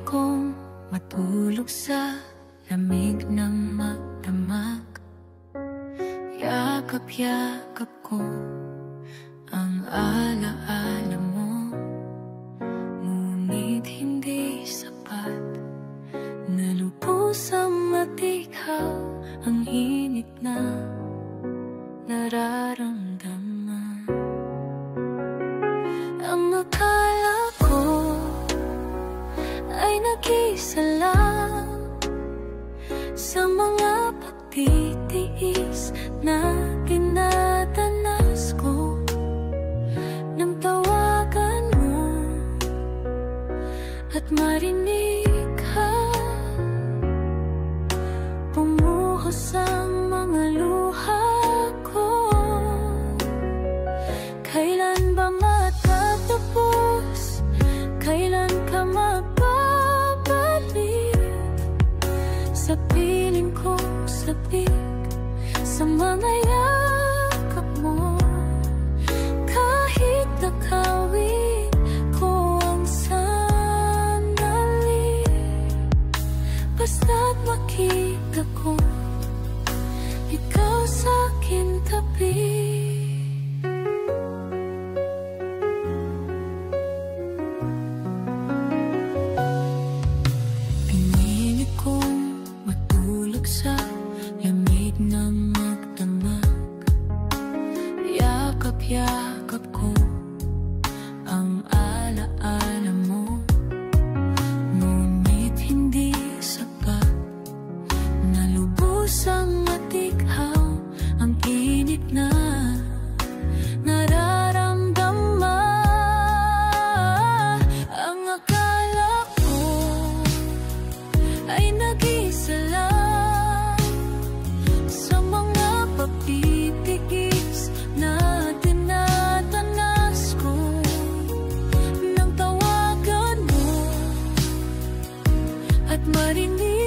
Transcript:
kong matulog sa lamig ng magdamag. Yakap-yakap ko ang alaala mo, ngunit hindi sapat. Nalubusang matikhaw ang init na nararamdaman. Ang akala ko ay nag-isa lang sa mga pagtitiis na dinadanas ko. Nang tawagan mo at marinig ka, bumuhos ang mga luha ko. Kailan ba matatapos? Kailan ka magbabalik sa piling kong sabik, sa mga yakap mo? Kahit nakawin ko ang sandali, basta't makita ko ikaw sa'kin tabi. Pinilit kong matulog sa lamig ng magdamag. Yakap-yakap ko ang alaala mo, ngunit hindi sapat. Nalubusang matikhaw ang init na nararamdaman. Ang akala ko ay nag-isa lang sa mga pagtitiis na dinadanas ko. Nang tawagan mo at marinig